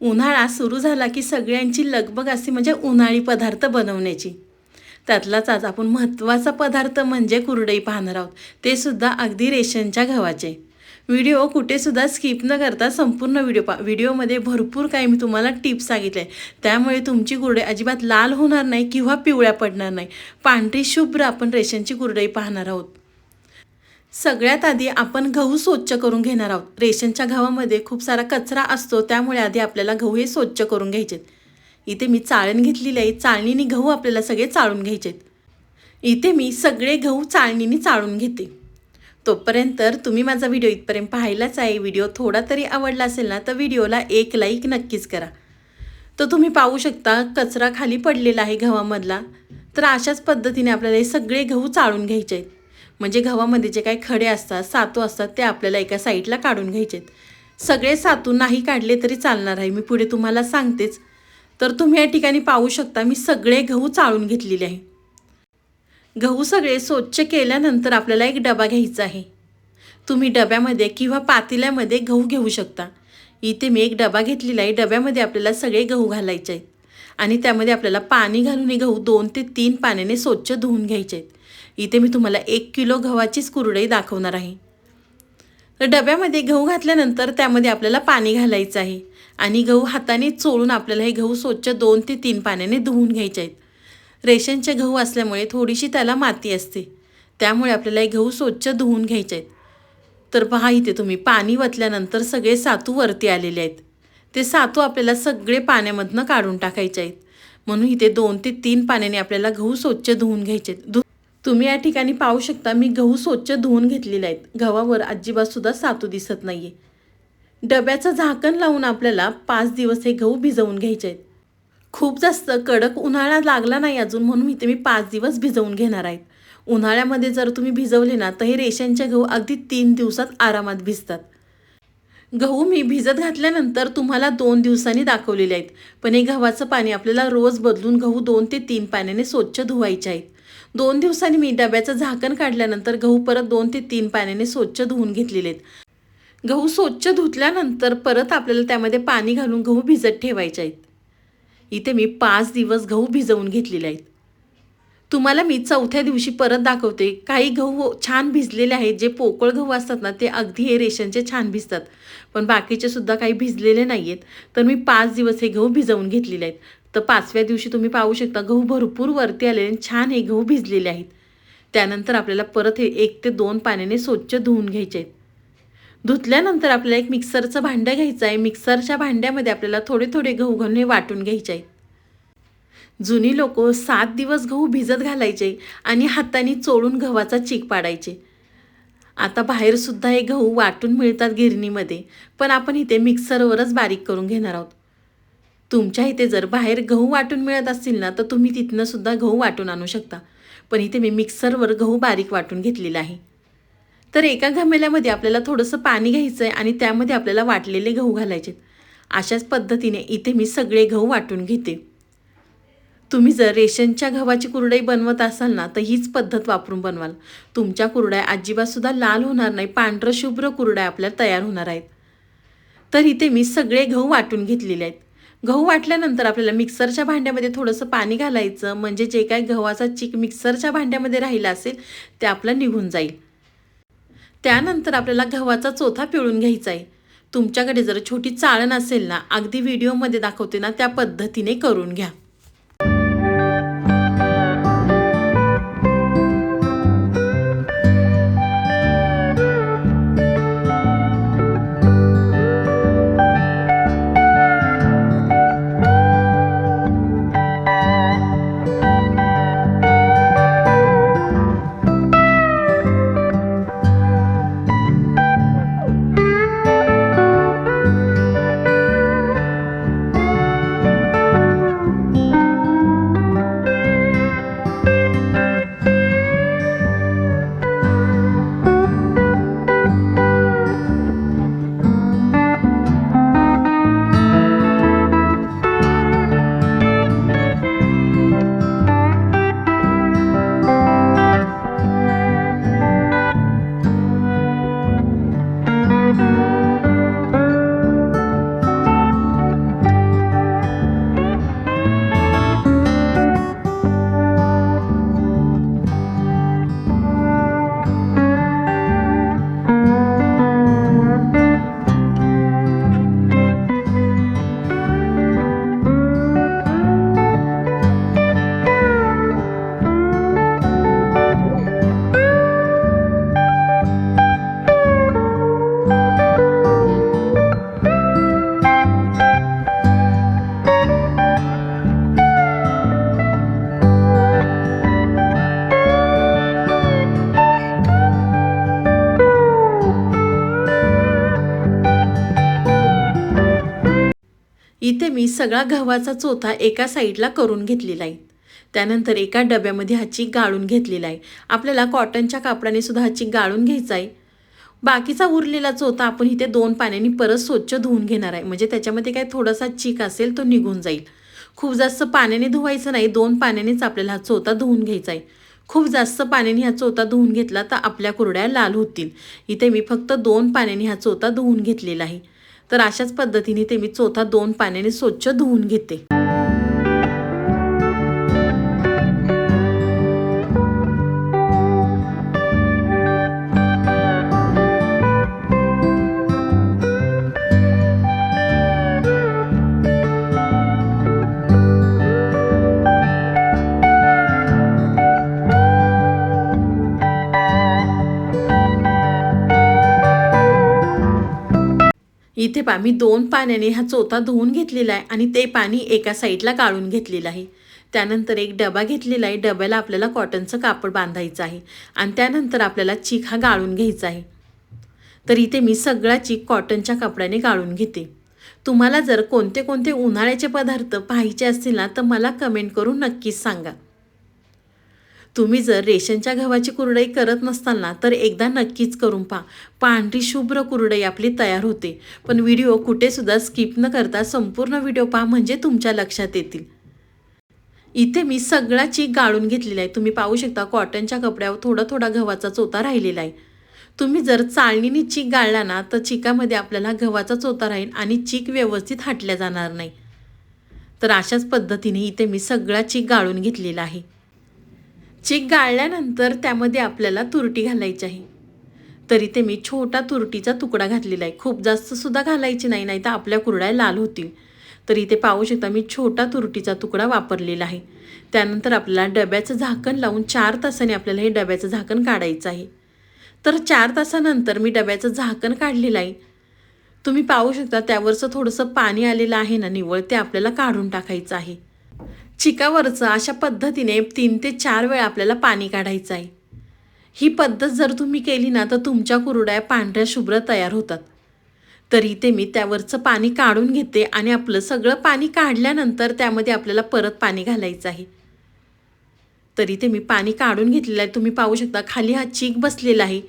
उन्हाळा सुरू झाला की सगळ्यांची लगबग असते म्हणजे उन्हाळी पदार्थ बनवण्याची. त्यातलाच आज आपण महत्त्वाचा पदार्थ म्हणजे कुरडई पाहणार आहोत. ते सुद्धा अगदी रेशनच्या गव्हाचे. व्हिडिओ कुठेसुद्धा स्किप न करता संपूर्ण व्हिडिओ पहा. व्हिडिओमध्ये भरपूर काही मी तुम्हाला टिप्स सांगितले. त्यामुळे तुमची कुरडई अजिबात लाल होणार नाही किंवा पिवळ्या पडणार नाही. पांढरी शुभ्र आपण रेशनची कुरडई पाहणार आहोत. सगळ्यात आधी आपण गहू स्वच्छ करून घेणार आहोत. रेशनच्या गव्हामध्ये खूप सारा कचरा असतो, त्यामुळे आधी आपल्याला गहू हे स्वच्छ करून घ्यायचे. इथे मी चाळण घेतलेली आहे. चाळणीने गहू आपल्याला सगळे चाळून घ्यायचे. इथे मी सगळे गहू चाळणीने चाळून घेते. तोपर्यंत तुम्ही माझा व्हिडिओ इथपर्यंत पाहिलाच आहे. व्हिडिओ थोडा तरी आवडला असेल ना तर व्हिडिओला एक लाईक नक्कीच करा. तर तुम्ही पाहू शकता कचरा खाली पडलेला आहे गव्हामधला. तर अशाच पद्धतीने आपल्याला हे सगळे गहू चाळून घ्यायचे आहेत. म्हणजे गव्हामध्ये जे काही खडे असतात, सातू असतात, ते आपल्याला एका साईडला काढून घ्यायचे आहेत. सगळे सातू नाही काढले तरी चालणार आहे, मी पुढे तुम्हाला सांगतेच. तर तुम्ही या ठिकाणी पाहू शकता मी सगळे गहू चाळून घेतलेले आहे. गहू सगळे स्वच्छ केल्यानंतर आपल्याला एक डबा घ्यायचा आहे. तुम्ही डब्यामध्ये किंवा पातेल्यामध्ये गहू घेऊ शकता. इथे मी एक डबा घेतलेला आहे. डब्यामध्ये आपल्याला सगळे गहू घालायचे आहेत आणि त्यामध्ये आपल्याला पाणी घालून हे गहू 2 ते 3 पाण्याने स्वच्छ धुवून घ्यायचे आहेत. इथे मी तुम्हाला 1 किलो गव्हाचीच कुरडई दाखवणार आहे. तर डब्यामध्ये गहू घातल्यानंतर त्यामध्ये आपल्याला पाणी घालायचं आहे आणि गहू हाताने चोळून आपल्याला हे गहू स्वच्छ 2 ते 3 पाण्याने धुवून घ्यायचे आहेत. रेशनचे गहू असल्यामुळे थोडीशी त्याला माती असते, त्यामुळे आपल्याला हे गहू स्वच्छ धुवून घ्यायचे आहेत. तर पहा इथे तुम्ही पाणी वतल्यानंतर सगळे सातू वरती आलेले आहेत. ते सातू आपल्याला सगळे पाण्यामधनं काढून टाकायचे आहेत. म्हणून इथे 2 ते 3 पाण्याने आपल्याला गहू स्वच्छ धुवून घ्यायचे आहेत. तुम्ही या ठिकाणी पाहू शकता मी गहू स्वच्छ धुवून घेतलेले आहेत. गव्हावर अजिबातसुद्धा सातू दिसत नाही आहे. डब्याचं झाकण लावून आपल्याला 5 दिवस हे गहू भिजवून घ्यायचे आहेत. खूप जास्त कडक उन्हाळा लागला नाही अजून, म्हणून इथे मी 5 दिवस भिजवून घेणार आहेत. उन्हाळ्यामध्ये जर तुम्ही भिजवले ना तर हे रेशनचे गहू अगदी 3 दिवसात आरामात भिजतात. गहू मी भिजत घातल्यानंतर तुम्हाला 2 दिवसांनी दाखवलेले आहेत. पण हे गव्हाचं पाणी आपल्याला रोज बदलून गहू 2 ते 3 पाण्याने स्वच्छ धुवायचे आहेत. 2 दिवसांनी मी डब्याचं झाकण काढल्यानंतर गहू परत 2 ते 3 पाण्याने स्वच्छ धुवून घेतलेले आहेत. गहू स्वच्छ धुतल्यानंतर परत आपल्याला त्यामध्ये पाणी घालून गहू भिजत ठेवायचे आहेत. इथे मी 5 दिवस गहू भिजवून घेतलेले आहेत. तुम्हाला मी 4थ्या दिवशी परत दाखवते. काही गहू छान भिजलेले आहेत. जे पोकळ गहू असतात ना ते अगदी हे रेशनचे छान भिजतात, पण बाकीचे सुद्धा काही भिजलेले नाही आहेत. तर मी 5 दिवस हे गहू भिजवून घेतलेले आहेत. तर 5व्या दिवशी तुम्ही पाहू शकता गहू भरपूर वरती आलेले आणि छान हे गहू भिजलेले आहेत. त्यानंतर आपल्याला परत हे 1 ते 2 पाण्याने स्वच्छ धुवून घ्यायचे आहेत. धुतल्यानंतर आपल्याला एक मिक्सरचं भांडं घ्यायचं आहे. मिक्सरच्या भांड्यामध्ये आपल्याला थोडे थोडे गहू घालून हे वाटून घ्यायचे आहेत. जुनी लोक 7 दिवस गहू भिजत घालायचे आणि हाताने चोळून गव्हाचा चीक पाडायचे. आता बाहेरसुद्धा हे गहू वाटून मिळतात गिरणीमध्ये, पण आपण इथे मिक्सरवरच बारीक करून घेणार आहोत. तुमच्या इथे जर बाहेर गहू वाटून मिळत असतील ना तर तुम्ही तिथनं सुद्धा गहू वाटून आणू शकता. पण इथे मी मिक्सरवर गहू बारीक वाटून घेतलेला आहे. तर एका घमेल्यामध्ये आपल्याला थोडंसं पाणी घ्यायचं आहे आणि त्यामध्ये आपल्याला वाटलेले गहू घालायचे. अशाच पद्धतीने इथे मी सगळे गहू वाटून घेते. तुम्ही जर रेशनच्या गव्हाची कुरडई बनवत असाल ना तर हीच पद्धत वापरून बनवाल. तुमच्या कुरड्या अजिबातसुद्धा लाल होणार नाही, पांढरं शुभ्र कुरड्या आपल्याला तयार होणार आहेत. तर इथे मी सगळे गहू वाटून घेतलेले आहेत. गहू वाटल्यानंतर आपल्याला मिक्सरच्या भांड्यामध्ये थोडंसं पाणी घालायचं, म्हणजे जे काही गव्हाचा चीक मिक्सरच्या भांड्यामध्ये राहिला असेल ते आपलं निघून जाईल. त्यानंतर आपल्याला गव्हाचा चोथा पिळून घ्यायचा आहे. तुमच्याकडे जर छोटी चाळण असेल ना, अगदी व्हिडिओमध्ये दाखवते ना त्या पद्धतीने करून घ्या. इथे मी सगळा गव्हाचा चोथा एका साईडला करून घेतलेला आहे. त्यानंतर एका डब्यामध्ये हा चीक गाळून घेतलेला आहे. आपल्याला कॉटनच्या कापडाने सुद्धा हा चीक गाळून घ्यायचा आहे. बाकीचा उरलेला चोथा आपण इथे 2 पाण्याने परत स्वच्छ धुवून घेणार आहे. म्हणजे त्याच्यामध्ये काय थोडासा चीक असेल तो निघून जाईल. खूप जास्त पाण्याने धुवायचं नाही, 2 पाण्यानेच आपल्याला हा चोथा धुवून घ्यायचा आहे. खूप जास्त पाण्याने हा चोथा धुवून घेतला तर आपल्या कुरड्या लाल होतील. इथे मी फक्त 2 पाण्याने हा चोथा धुवून घेतलेला आहे. तर अशाच पद्धतीने ते मी चोथा 2 पाण्याने स्वच्छ धुवून घेते. इथे पहा मी 2 पाण्याने हा चोथा धुवून घेतलेला आहे आणि ते पाणी एका साईडला गाळून घेतलेलं आहे. त्यानंतर एक डबा घेतलेला आहे. डब्याला आपल्याला कॉटनचं कापड बांधायचं आहे आणि त्यानंतर आपल्याला चीक हा गाळून घ्यायचा आहे. तर इथे मी सगळा चीक कॉटनच्या कपड्याने गाळून घेते. तुम्हाला जर कोणते कोणते उन्हाळ्याचे पदार्थ पाहायचे असतील ना तर मला कमेंट करून नक्कीच सांगा. तुम्ही जर रेशनच्या गव्हाची कुरडई करत नसाल ना तर एकदा नक्कीच करून पहा. पांढरी शुभ्र कुरडई आपली तयार होते. पण व्हिडिओ कुठेसुद्धा स्किप न करता संपूर्ण व्हिडिओ पहा म्हणजे तुमच्या लक्षात येतील. इथे मी सगळा चीक गाळून घेतलेला आहे. तुम्ही पाहू शकता कॉटनच्या कपड्यावर थोडा थोडा गव्हाचा चोथा राहिलेला आहे. तुम्ही जर चाळणीने चीक गाळला ना तर चिकामध्ये आपल्याला गव्हाचा चोथा राहील आणि चीक व्यवस्थित हटल्या जाणार नाही. तर अशाच पद्धतीने इथे मी सगळा चीक गाळून घेतलेला आहे. चीक गाळल्यानंतर त्यामध्ये आपल्याला तुरटी घालायची आहे. तर इथे मी छोटा तुरटीचा तुकडा घातलेला आहे. खूप जास्त सुद्धा घालायची नाही, नाही तर आपल्या कुरड्या लाल होतील. तर इथे पाहू शकता मी छोटा तुरटीचा तुकडा वापरलेला आहे. त्यानंतर आपल्याला डब्याचं झाकण लावून 4 तासाने आपल्याला हे डब्याचं झाकण काढायचं आहे. तर 4 तासानंतर मी डब्याचं झाकण काढलेलं आहे. तुम्ही पाहू शकता त्यावरचं थोडंसं पाणी आलेलं आहे ना निव्वळ, ते आपल्याला काढून टाकायचं आहे. चिकावरचं अशा पद्धतीने 3 ते 4 वेळा आपल्याला पाणी काढायचं आहे. ही पद्धत जर तुम्ही केली ना तर तुमच्या कुरड्या पांढऱ्या शुभ्र तयार होतात. तर इथे मी त्यावरचं पाणी काढून घेते आणि आपलं सगळं पाणी काढल्यानंतर त्यामध्ये आपल्याला परत पाणी घालायचं आहे. तर इथे मी पाणी काढून घेतलेलं आहे. तुम्ही पाहू शकता खाली हा चीक बसलेला आहे.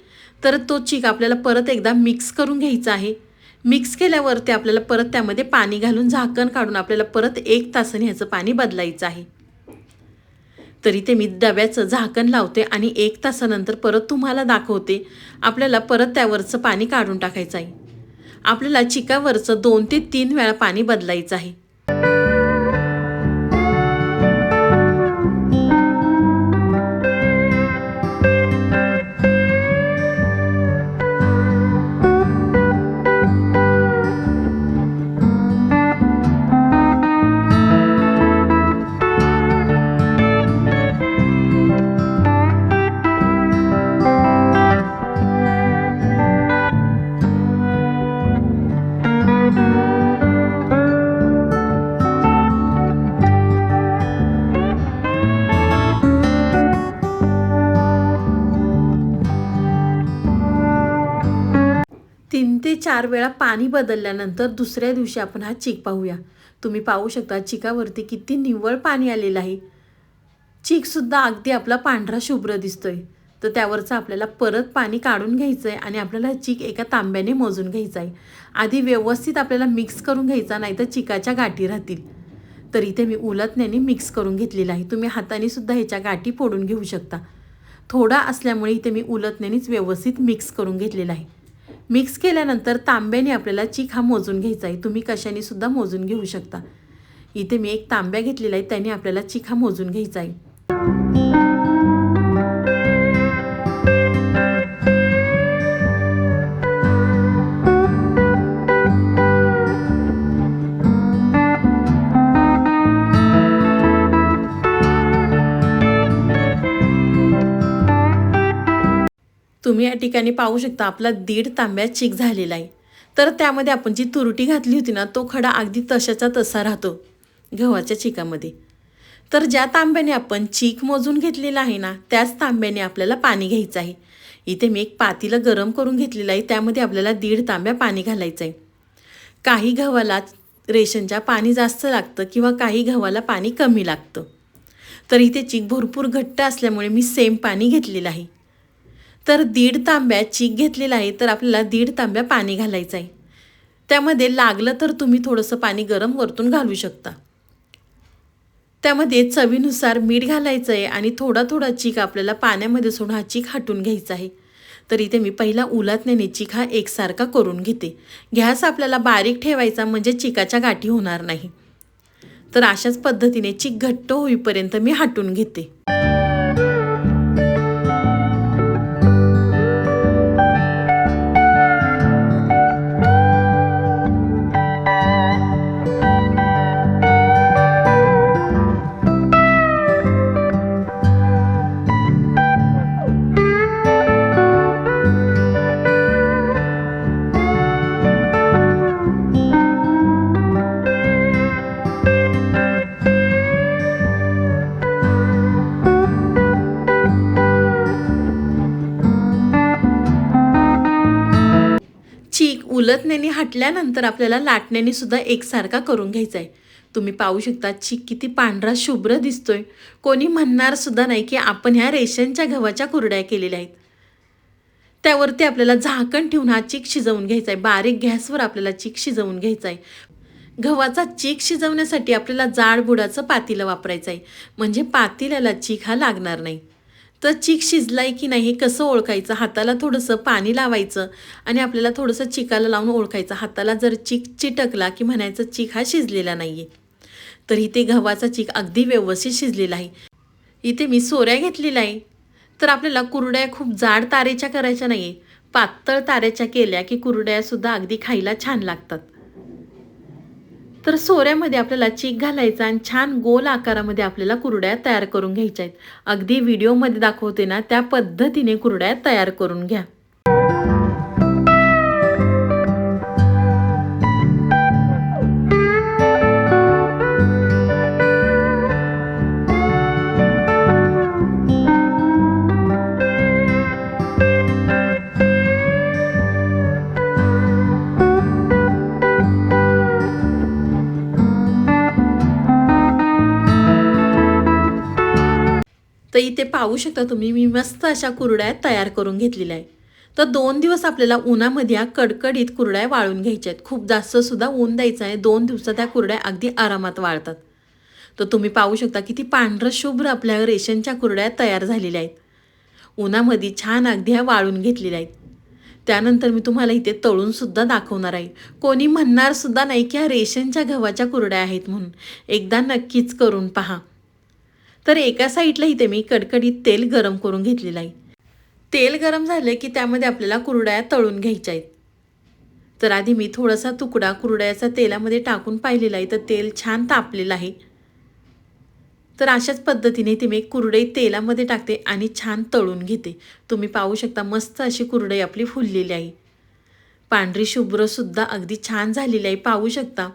तर तो चीक आपल्याला परत एकदा मिक्स करून घ्यायचा आहे. मिक्स केल्यावरती आपल्याला परत त्यामध्ये पाणी घालून झाकण काढून आपल्याला परत 1 तासाने ह्याचं पाणी बदलायचं आहे. तर इथे मी डब्याचं झाकण लावते आणि 1 तासानंतर परत तुम्हाला दाखवते. आपल्याला परत त्यावरचं पाणी काढून टाकायचं आहे. आपल्याला चिकावरचं 2 ते 3 वेळा पाणी बदलायचं आहे. तीन ते 4 वेळा पाणी बदलल्यानंतर दुसऱ्या दिवशी आपण हा चीक पाहूया. तुम्ही पाहू शकता चिकावरती किती निव्वळ पाणी आलेलं आहे. चीकसुद्धा अगदी आपला पांढरा शुभ्र दिसतोय. तर त्यावरचं आपल्याला परत पाणी काढून घ्यायचं आहे आणि आपल्याला चीक एका तांब्याने मोजून घ्यायचा आहे. आधी व्यवस्थित आपल्याला मिक्स करून घ्यायचा, नाही तर चिकाच्या गाठी राहतील. तर इथे मी उलटण्याने मिक्स करून घेतलेलं आहे. तुम्ही हाताने सुद्धा ह्याच्या गाठी फोडून घेऊ शकता. थोडा असल्यामुळे इथे मी उलटण्यानेच व्यवस्थित मिक्स करून घेतलेलं आहे. मिक्स केल्यानंतर तांब्याने आपल्याला चीक हा मोजून घ्यायचा आहे. तुम्ही कशाने सुद्धा मोजून घेऊ शकता. इथे मी एक तांब्या घेतलेला आहे, त्याने आपल्याला चीक हा मोजून घ्यायचा आहे. तुम्ही या ठिकाणी पाहू शकता आपला 1.5 तांब्या चीक झालेला आहे. तर त्यामध्ये आपण जी तुरटी घातली होती ना तो खडा अगदी तशाचा तसा राहतो गव्हाच्या चिकामध्ये. तर ज्या तांब्याने आपण चीक मोजून घेतलेला आहे ना त्याच तांब्याने आपल्याला पाणी घ्यायचं आहे. इथे मी एक पातेलं गरम करून घेतलेलं आहे, त्यामध्ये आपल्याला 1.5 तांब्या पाणी घालायचं आहे. काही गव्हाला रेशनच्या पाणी जास्त लागतं किंवा काही गव्हाला पाणी कमी लागतं. तर इथे चीक भरपूर घट्ट असल्यामुळे मी सेम पाणी घेतलेलं आहे. तर 1.5 तांब्या चीक घेतलेला आहे, तर आपल्याला 1.5 तांब्या पाणी घालायचं आहे. त्यामध्ये लागलं तर तुम्ही थोडंसं पाणी गरम वरतून घालू शकता. त्यामध्ये चवीनुसार मीठ घालायचं आहे आणि थोडा थोडा चीक आपल्याला पाण्यामध्ये सोडून हा चीक हटून घ्यायचा आहे. तर इथे मी पहिला उलटण्याने चीक हा एकसारखा करून घेते. गॅस आपल्याला बारीक ठेवायचा म्हणजे चिकाच्या गाठी होणार नाही. तर अशाच पद्धतीने चीक घट्ट होईपर्यंत मी हटून घेते. चीक उलटण्याने हटल्यानंतर आपल्याला लाटण्याने सुद्धा एकसारखा करून घ्यायचा आहे. तुम्ही पाहू शकता चीक किती पांढरा शुभ्र दिसतोय. कोणी म्हणणार सुद्धा नाही की आपण ह्या रेशनच्या गव्हाच्या कुरड्या केलेल्या आहेत. त्यावरती आपल्याला झाकण ठेवून हा चीक शिजवून घ्यायचा आहे. बारीक गॅसवर आपल्याला चीक शिजवून घ्यायचा आहे. गव्हाचा चीक शिजवण्यासाठी आपल्याला जाड बुडाचं पातेलं वापरायचं आहे, म्हणजे पातेल्याला चीक हा लागणार नाही. तर चीक शिजलाय की नाही हे कसं ओळखायचं? हाताला थोडंसं पाणी लावायचं आणि आपल्याला थोडंसं चिकाला लावून ओळखायचं. हाताला जर चीक चिटकला की म्हणायचं चीक हा शिजलेला नाही आहे. तर इथे गव्हाचा चीक अगदी व्यवस्थित शिजलेला आहे. इथे मी सोऱ्या घेतलेल्या आहे. तर आपल्याला कुरड्या खूप जाड तारेच्या करायच्या नाही आहे. पातळ तारेच्या केल्या की कुरड्यासुद्धा अगदी खायला छान लागतात. तर सोऱ्यामध्ये आपल्याला चीक घालायचा आणि छान गोल आकारामध्ये आपल्याला कुरड्या तयार करून घ्यायच्या आहेत. अगदी व्हिडिओमध्ये दाखवते ना त्या पद्धतीने कुरड्या तयार करून घ्या. तर इथे पाहू शकता तुम्ही मी मस्त अशा कुरड्या तयार करून घेतलेल्या आहे. तर 2 दिवस आपल्याला उन्हामध्ये या कडकडीत कुरड्या वाळून घ्यायच्या आहेत. खूप जास्त सुद्धा ऊन द्यायचं आहे. 2 दिवसात त्या कुरड्या अगदी आरामात वाळतात. तर तुम्ही पाहू शकता किती पांढरं शुभ्र आपल्या रेशनच्या कुरड्या तयार झालेल्या आहेत. उन्हामध्ये छान अगदी ह्या वाळून घेतलेल्या आहेत. त्यानंतर मी तुम्हाला इथे तळून सुद्धा दाखवणार आहे. कोणी म्हणणार सुद्धा नाही की ह्या रेशनच्या गव्हाच्या कुरड्या आहेत म्हणून. एकदा नक्कीच करून पहा. तर एका साईडला इथे मी कडकडीत तेल गरम करून घेतलेलं आहे. तेल गरम झाले की त्यामध्ये आपल्याला कुरड्या तळून घ्यायच्या आहेत. तर आधी मी थोडासा तुकडा कुरड्याचा तेलामध्ये टाकून पाहिलेला आहे. तर तेल छान तापलेलं आहे. तर अशाच पद्धतीने ती मी कुरडई तेलामध्ये टाकते आणि छान तळून घेते. तुम्ही पाहू शकता मस्त अशी कुरडई आपली फुललेली आहे. पांढरी शुभ्रसुद्धा अगदी छान झालेली आहे. पाहू शकता.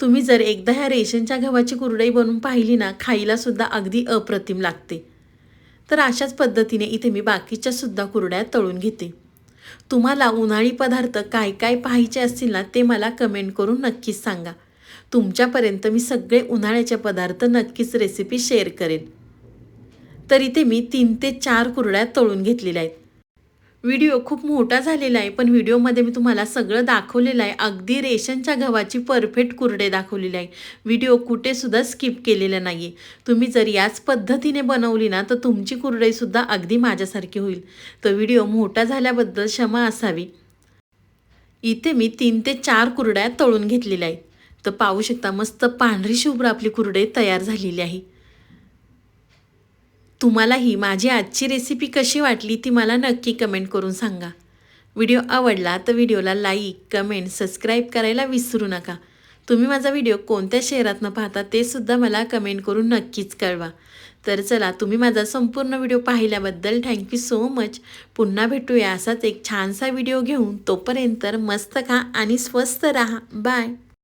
तुम्ही जर एकदा ह्या रेशनच्या गव्हाची कुरडई बनवून पाहिली ना खायला सुद्धा अगदी अप्रतिम लागते. तर अशाच पद्धतीने इथे मी बाकीच्या सुद्धा कुरड्या तळून घेते. तुम्हाला उन्हाळी पदार्थ काय काय पाहायचे असतील ना ते मला कमेंट करून नक्कीच सांगा. तुमच्यापर्यंत मी सगळे उन्हाळ्याचे पदार्थ नक्कीच रेसिपी शेअर करेन. तर इथे मी 3 ते 4 कुरड्या तळून घेतलेल्या आहेत. व्हिडिओ खूप मोठा झालेला आहे पण व्हिडिओमध्ये मी तुम्हाला सगळं दाखवलेलं आहे. अगदी रेशनच्या गव्हाची परफेक्ट कुरडे दाखवलेले आहे. व्हिडिओ कुठेसुद्धा स्किप केलेला नाही आहे. तुम्ही जर याच पद्धतीने बनवली ना तर तुमची कुरडईसुद्धा अगदी माझ्यासारखी होईल. तर व्हिडिओ मोठा झाल्याबद्दल क्षमा असावी. इथे मी 3 ते 4 कुरड्या तळून घेतलेल्या आहेत. तर पाहू शकता मस्त पांढरी शुभ्र आपली कुरडई तयार झालेली आहे. तुम्हाला ही माझी आजची रेसिपी कशी वाटली ती मला नक्की कमेंट करून सांगा. व्हिडिओ आवडला तर व्हिडिओला लाईक, कमेंट, सबस्क्राईब करायला विसरू नका. तुम्ही माझा व्हिडिओ कोणत्या शहरातनं पाहता ते सुद्धा मला कमेंट करून नक्कीच कळवा. तर चला तुम्ही माझा संपूर्ण व्हिडिओ पाहिल्याबद्दल थँक्यू सो मच. पुन्हा भेटूया असाच एक छानसा व्हिडिओ घेऊन. तोपर्यंत मस्त खा आणि स्वस्त राहा. बाय.